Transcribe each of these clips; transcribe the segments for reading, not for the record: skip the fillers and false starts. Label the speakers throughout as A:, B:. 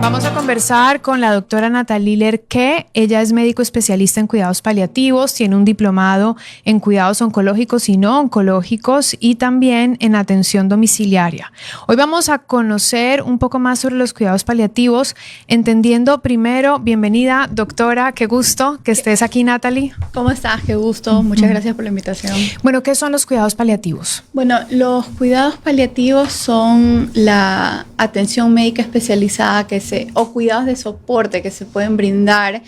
A: Vamos a conversar con la doctora Nathalie Lerqué. Ella es médico especialista en cuidados paliativos, tiene un diplomado en cuidados oncológicos y no oncológicos y también en atención domiciliaria. Hoy vamos a conocer un poco más sobre los cuidados paliativos, entendiendo primero, bienvenida doctora, qué gusto que estés aquí, Nathalie.
B: ¿Cómo estás? Qué gusto, muchas gracias por la invitación.
A: Bueno, ¿qué son los cuidados paliativos?
B: Bueno, los cuidados paliativos son la atención médica especializada o cuidados de soporte que se pueden brindar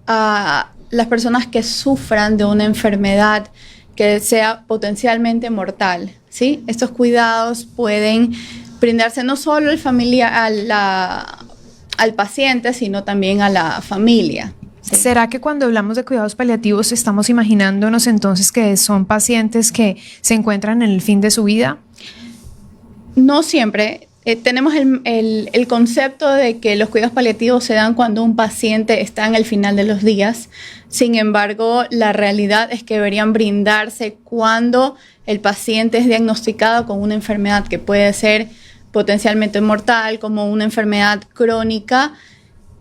B: a las personas que sufran de una enfermedad que sea potencialmente mortal, ¿sí? Estos cuidados pueden brindarse no solo al paciente, sino también a la familia. Sí.
A: ¿Será que cuando hablamos de cuidados paliativos estamos imaginándonos entonces que son pacientes que se encuentran en el fin de su vida?
B: No siempre. Tenemos el concepto de que los cuidados paliativos se dan cuando un paciente está en el final de los días. Sin embargo, la realidad es que deberían brindarse cuando el paciente es diagnosticado con una enfermedad que puede ser potencialmente mortal, como una enfermedad crónica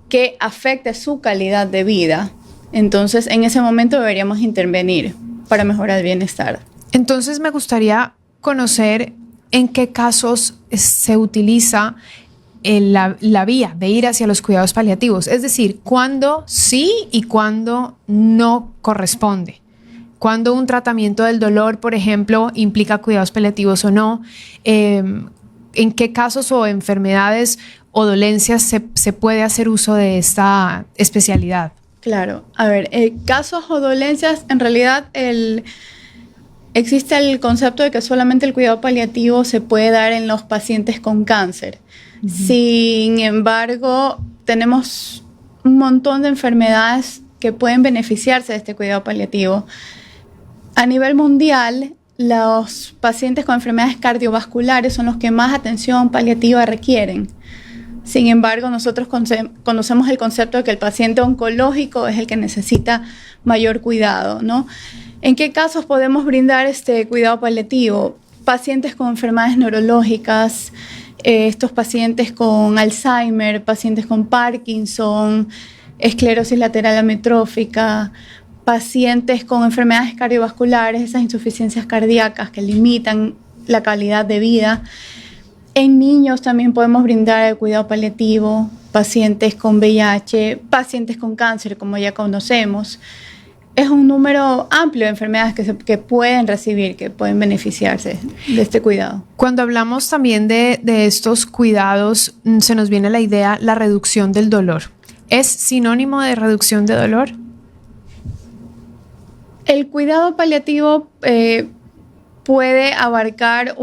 B: que afecte su calidad de vida. Entonces, en ese momento deberíamos intervenir para mejorar el bienestar.
A: Entonces, me gustaría conocer en qué casos se utiliza la vía de ir hacia los cuidados paliativos. Es decir, cuándo sí y cuándo no corresponde. Cuándo un tratamiento del dolor, por ejemplo, implica cuidados paliativos o no. En qué casos o enfermedades o dolencias se puede hacer uso de esta especialidad.
B: Claro. A ver, casos o dolencias, en realidad existe el concepto de que solamente el cuidado paliativo se puede dar en los pacientes con cáncer. Uh-huh. Sin embargo, tenemos un montón de enfermedades que pueden beneficiarse de este cuidado paliativo. A nivel mundial, los pacientes con enfermedades cardiovasculares son los que más atención paliativa requieren. Sin embargo, nosotros conocemos el concepto de que el paciente oncológico es el que necesita mayor cuidado, ¿no? ¿En qué casos podemos brindar este cuidado paliativo? Pacientes con enfermedades neurológicas, estos pacientes con Alzheimer, pacientes con Parkinson, esclerosis lateral amiotrófica, pacientes con enfermedades cardiovasculares, esas insuficiencias cardíacas que limitan la calidad de vida. En niños también podemos brindar el cuidado paliativo, pacientes con VIH, pacientes con cáncer, como ya conocemos. Es un número amplio de enfermedades que pueden recibir, que pueden beneficiarse de este cuidado.
A: Cuando hablamos también de estos cuidados, se nos viene a la idea la reducción del dolor. ¿Es sinónimo de reducción de dolor?
B: El cuidado paliativo puede abarcar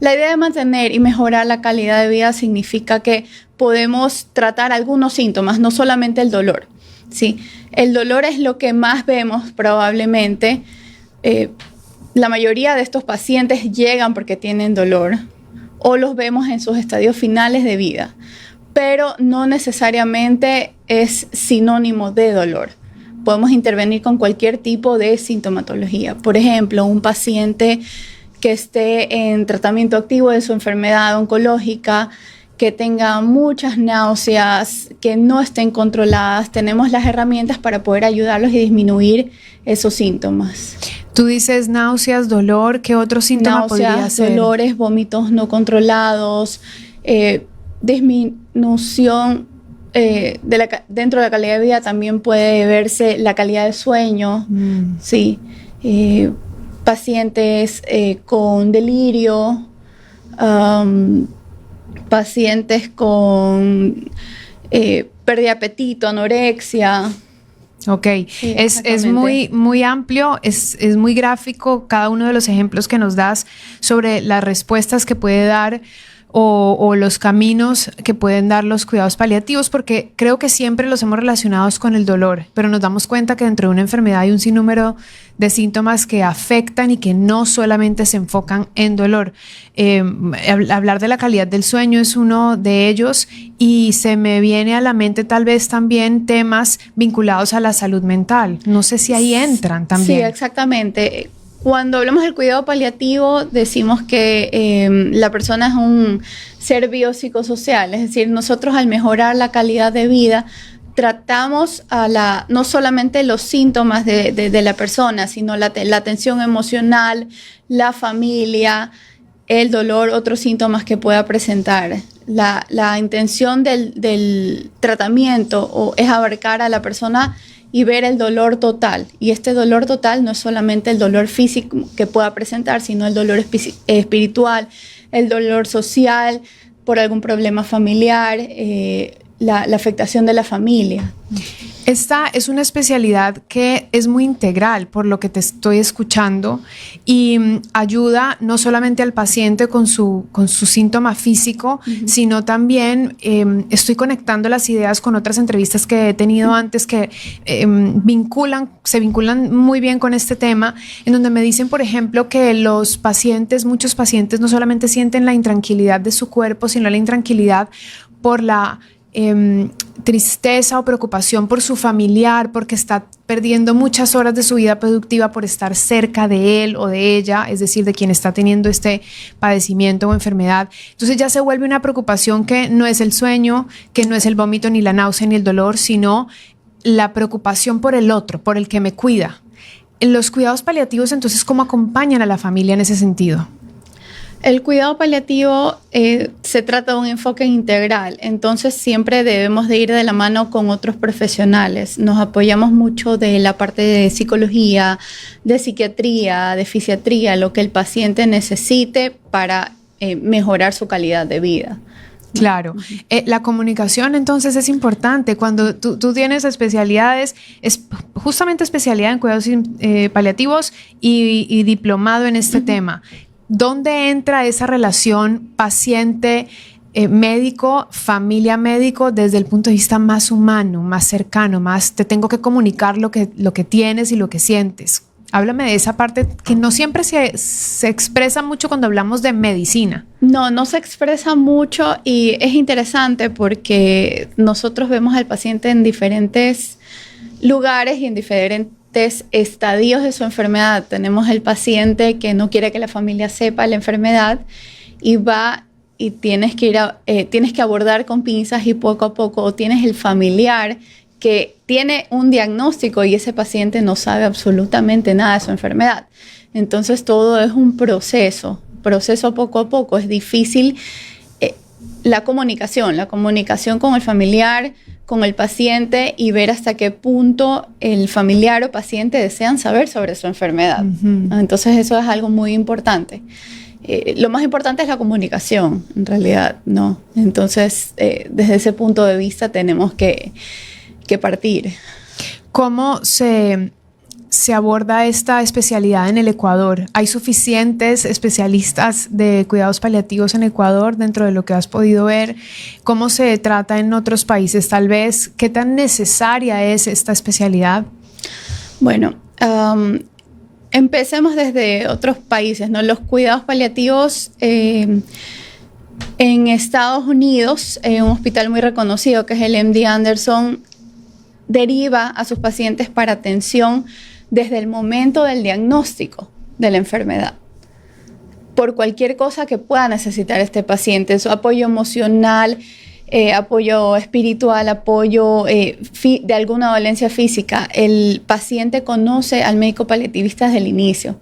B: La idea de mantener y mejorar la calidad de vida significa que podemos tratar algunos síntomas, no solamente el dolor. Sí, el dolor es lo que más vemos probablemente. La mayoría de estos pacientes llegan porque tienen dolor o los vemos en sus estadios finales de vida, pero no necesariamente es sinónimo de dolor. Podemos intervenir con cualquier tipo de sintomatología. Por ejemplo, un paciente que esté en tratamiento activo de su enfermedad oncológica, que tenga muchas náuseas, que no estén controladas, tenemos las herramientas para poder ayudarlos y disminuir esos síntomas.
A: Tú dices náuseas, dolor, ¿qué otro síntoma podría ser?
B: Dolores, vómitos no controlados, disminución dentro de la calidad de vida. También puede verse la calidad de sueño, sí, pacientes con delirio, pacientes con pérdida de apetito, anorexia.
A: Ok, sí, es muy amplio, es muy gráfico cada uno de los ejemplos que nos das sobre las respuestas que puede dar o los caminos que pueden dar los cuidados paliativos, porque creo que siempre los hemos relacionados con el dolor, pero nos damos cuenta que dentro de una enfermedad hay un sinnúmero de síntomas que afectan y que no solamente se enfocan en dolor. Hablar de la calidad del sueño es uno de ellos, y se me viene a la mente tal vez también temas vinculados a la salud mental. No sé si ahí entran también.
B: Sí, exactamente. Cuando hablamos del cuidado paliativo, decimos que la persona es un ser biopsicosocial, es decir, nosotros al mejorar la calidad de vida, tratamos no solamente los síntomas de la persona, sino la atención emocional, la familia, el dolor, otros síntomas que pueda presentar. La intención del tratamiento es abarcar a la persona y ver el dolor total. Y este dolor total no es solamente el dolor físico que pueda presentar, sino el dolor espiritual, el dolor social, por algún problema familiar, la afectación de la familia.
A: Esta es una especialidad que es muy integral, por lo que te estoy escuchando, y ayuda no solamente al paciente con su síntoma físico, sino también estoy conectando las ideas con otras entrevistas que he tenido antes que se vinculan muy bien con este tema, en donde me dicen, por ejemplo, que muchos pacientes no solamente sienten la intranquilidad de su cuerpo, sino la intranquilidad por la tristeza o preocupación por su familiar, porque está perdiendo muchas horas de su vida productiva por estar cerca de él o de ella, es decir, de quien está teniendo este padecimiento o enfermedad. Entonces ya se vuelve una preocupación que no es el sueño, que no es el vómito, ni la náusea, ni el dolor, sino la preocupación por el otro, por el que me cuida. En los cuidados paliativos, entonces, ¿cómo acompañan a la familia en ese sentido?
B: El cuidado paliativo se trata de un enfoque integral, entonces siempre debemos de ir de la mano con otros profesionales. Nos apoyamos mucho de la parte de psicología, de psiquiatría, de fisiatría, lo que el paciente necesite para mejorar su calidad de vida.
A: Claro. La comunicación entonces es importante. Cuando tú tienes especialidades, es justamente especialidad en cuidados paliativos y diplomado en este tema. ¿Dónde entra esa relación paciente-médico, familia-médico desde el punto de vista más humano, más cercano, más te tengo que comunicar lo que tienes y lo que sientes? Háblame de esa parte que no siempre se expresa mucho cuando hablamos de medicina.
B: No se expresa mucho y es interesante porque nosotros vemos al paciente en diferentes lugares y en diferentes estadios de su enfermedad. Tenemos el paciente que no quiere que la familia sepa la enfermedad y va y tienes que abordar con pinzas y poco a poco, o tienes el familiar que tiene un diagnóstico y ese paciente no sabe absolutamente nada de su enfermedad. Entonces todo es un proceso poco a poco. Es difícil la comunicación con el familiar, con el paciente, y ver hasta qué punto el familiar o paciente desean saber sobre su enfermedad. Entonces eso es algo muy importante. Lo más importante es la comunicación, en realidad, ¿no? Entonces, desde ese punto de vista tenemos que partir.
A: ¿Cómo se aborda esta especialidad en el Ecuador? ¿Hay suficientes especialistas de cuidados paliativos en Ecuador dentro de lo que has podido ver? ¿Cómo se trata en otros países tal vez? ¿Qué tan necesaria es esta especialidad?
B: Bueno, empecemos desde otros países, ¿no? Los cuidados paliativos en Estados Unidos, un hospital muy reconocido que es el MD Anderson, deriva a sus pacientes para atención desde el momento del diagnóstico de la enfermedad, por cualquier cosa que pueda necesitar este paciente, su apoyo emocional, apoyo espiritual, apoyo de alguna dolencia física. El paciente conoce al médico paliativista desde el inicio.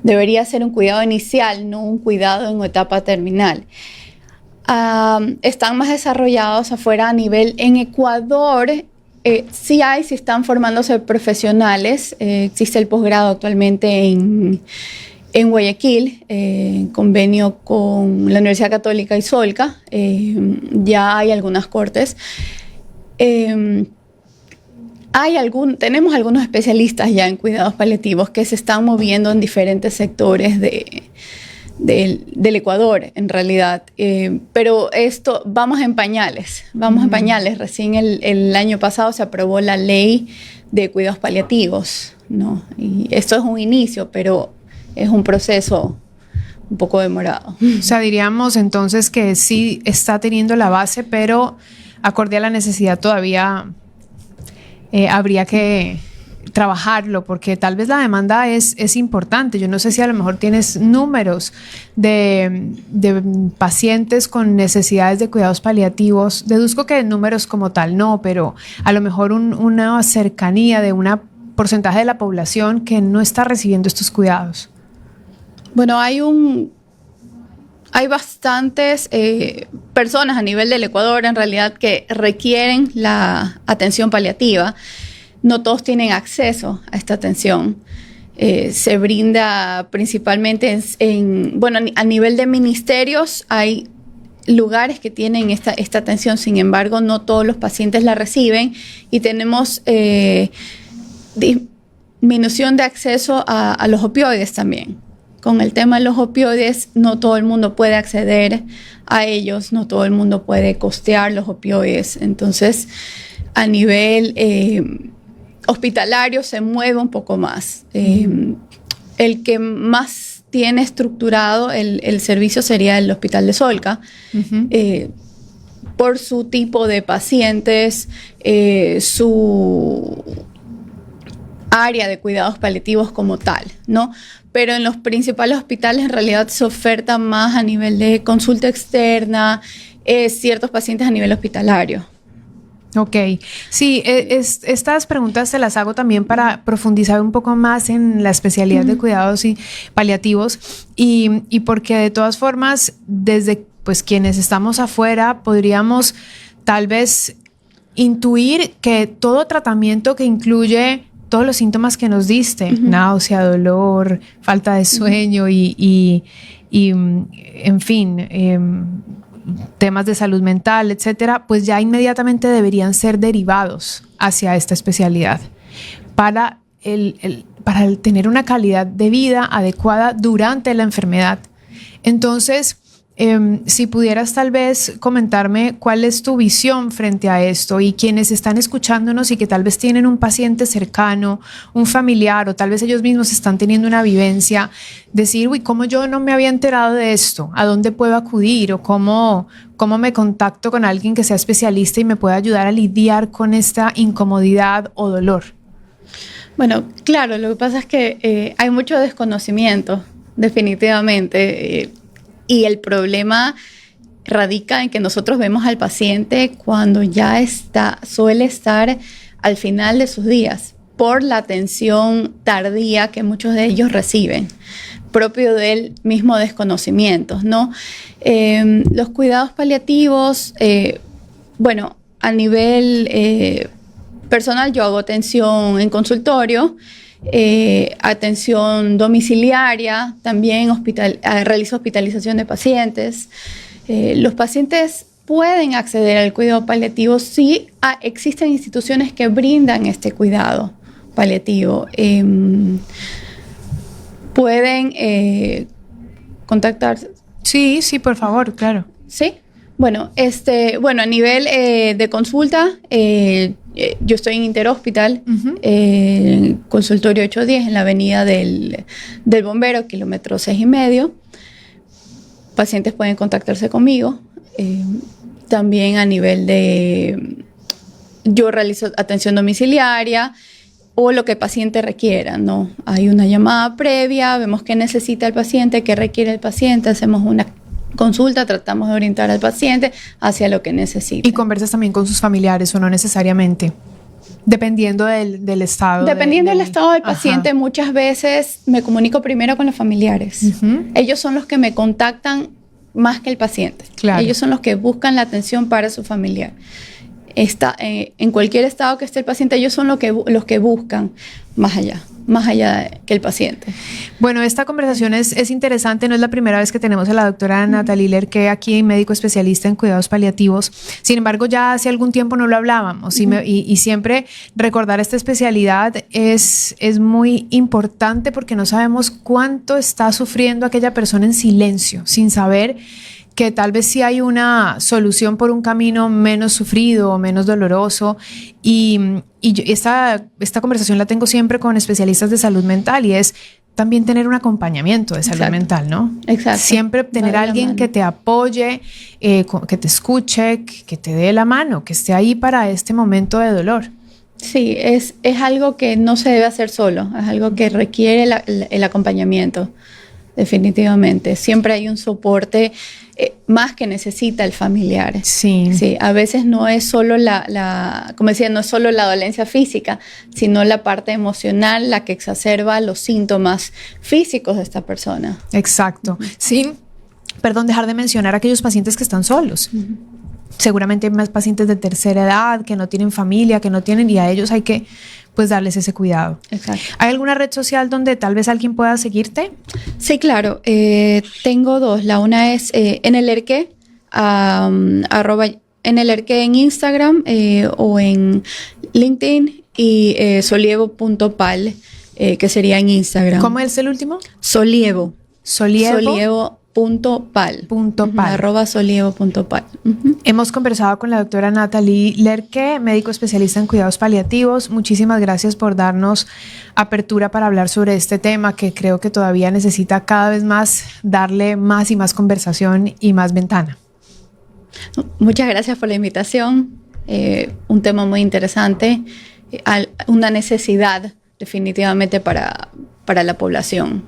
B: Debería ser un cuidado inicial, no un cuidado en etapa terminal. Están más desarrollados afuera a nivel en Ecuador. Sí están formándose profesionales. Existe el posgrado actualmente en Guayaquil, en convenio con la Universidad Católica y Solca. Ya hay algunas cortes. Tenemos algunos especialistas ya en cuidados paliativos que se están moviendo en diferentes sectores del Ecuador, en realidad. Pero vamos en pañales. Recién el año pasado se aprobó la ley de cuidados paliativos, ¿no? Y esto es un inicio, pero es un proceso un poco demorado.
A: O sea, diríamos entonces que sí está teniendo la base, pero acorde a la necesidad todavía habría que trabajarlo, porque tal vez la demanda es importante. Yo no sé si a lo mejor tienes números de pacientes con necesidades de cuidados paliativos. Deduzco que números como tal no, pero a lo mejor una cercanía de un porcentaje de la población que no está recibiendo estos cuidados.
B: Bueno, hay bastantes personas a nivel del Ecuador en realidad que requieren la atención paliativa. No todos tienen acceso a esta atención. Se brinda principalmente a nivel de ministerios hay lugares que tienen esta atención, sin embargo, no todos los pacientes la reciben y tenemos disminución de acceso a los opioides también. Con el tema de los opioides, no todo el mundo puede acceder a ellos, no todo el mundo puede costear los opioides. Entonces, a nivel hospitalario se mueve un poco más. El que más tiene estructurado el servicio sería el Hospital de Solca, por su tipo de pacientes, su área de cuidados paliativos como tal, ¿no? Pero en los principales hospitales en realidad se oferta más a nivel de consulta externa, ciertos pacientes a nivel hospitalario.
A: Ok, sí, estas preguntas te las hago también para profundizar un poco más en la especialidad de cuidados y paliativos y porque de todas formas, desde pues quienes estamos afuera, podríamos tal vez intuir que todo tratamiento que incluye todos los síntomas que nos diste, náusea, dolor, falta de sueño y en fin, temas de salud mental, etcétera, pues ya inmediatamente deberían ser derivados hacia esta especialidad para tener una calidad de vida adecuada durante la enfermedad. Entonces, si pudieras tal vez comentarme cuál es tu visión frente a esto y quienes están escuchándonos y que tal vez tienen un paciente cercano, un familiar o tal vez ellos mismos están teniendo una vivencia, decir, uy, ¿cómo yo no me había enterado de esto? ¿A dónde puedo acudir? ¿O cómo me contacto con alguien que sea especialista y me pueda ayudar a lidiar con esta incomodidad o dolor?
B: Bueno, claro, lo que pasa es que hay mucho desconocimiento, definitivamente. Y el problema radica en que nosotros vemos al paciente cuando ya suele estar al final de sus días por la atención tardía que muchos de ellos reciben, propio del mismo desconocimiento, ¿no? Los cuidados paliativos, a nivel personal yo hago atención en consultorio, atención domiciliaria, también realizo hospitalización de pacientes. Los pacientes pueden acceder al cuidado paliativo si existen instituciones que brindan este cuidado paliativo. Pueden contactarse.
A: Sí, por favor, claro.
B: Sí. Bueno, a nivel de consulta, yo estoy en Interhospital, consultorio 810 en la avenida del Bombero, kilómetro 6,5. Pacientes pueden contactarse conmigo. También a nivel yo realizo atención domiciliaria o lo que el paciente requiera, ¿no? Hay una llamada previa, vemos qué necesita el paciente, qué requiere el paciente, hacemos una consulta, tratamos de orientar al paciente hacia lo que necesita.
A: ¿Y conversas también con sus familiares o no necesariamente? Dependiendo del estado.
B: Dependiendo del estado del paciente, muchas veces me comunico primero con los familiares. Ellos son los que me contactan más que el paciente. Claro. Ellos son los que buscan la atención para su familiar. En cualquier estado que esté el paciente, ellos son los que buscan más allá que el paciente.
A: Bueno, esta conversación es interesante, no es la primera vez que tenemos a la doctora Natalie Lerqué aquí, médico especialista en cuidados paliativos. Sin embargo, ya hace algún tiempo no lo hablábamos y siempre recordar esta especialidad es muy importante porque no sabemos cuánto está sufriendo aquella persona en silencio, sin saber que tal vez sí hay una solución por un camino menos sufrido o menos doloroso. Y esta conversación la tengo siempre con especialistas de salud mental y es también tener un acompañamiento de salud mental, ¿no?
B: Exacto.
A: Siempre tener a alguien que te apoye, que te escuche, que te dé la mano, que esté ahí para este momento de dolor.
B: Sí, es algo que no se debe hacer solo, es algo que requiere el acompañamiento, definitivamente. Siempre hay un soporte más que necesita el familiar.
A: Sí.
B: Sí, a veces no es solo como decía, no es solo la dolencia física, sino la parte emocional la que exacerba los síntomas físicos de esta persona.
A: Exacto. Sí, perdón, dejar de mencionar a aquellos pacientes que están solos. Seguramente hay más pacientes de tercera edad que no tienen familia, que no tienen, y a ellos hay que pues darles ese cuidado.
B: Exacto.
A: ¿Hay alguna red social donde tal vez alguien pueda seguirte?
B: Sí, claro. Tengo dos. La una es Enelerque, arroba Enelerque en Instagram o en LinkedIn, y solievo.pal, que sería en Instagram.
A: ¿Cómo es el último?
B: Solievo.
A: Solievo.pal.
B: @solievo.pal.
A: Hemos conversado con la doctora Nathalie Lerque, médico especialista en cuidados paliativos. Muchísimas gracias por darnos apertura para hablar sobre este tema que creo que todavía necesita cada vez más darle más y más conversación y más ventana.
B: Muchas gracias por la invitación. Un tema muy interesante, una necesidad definitivamente para la población.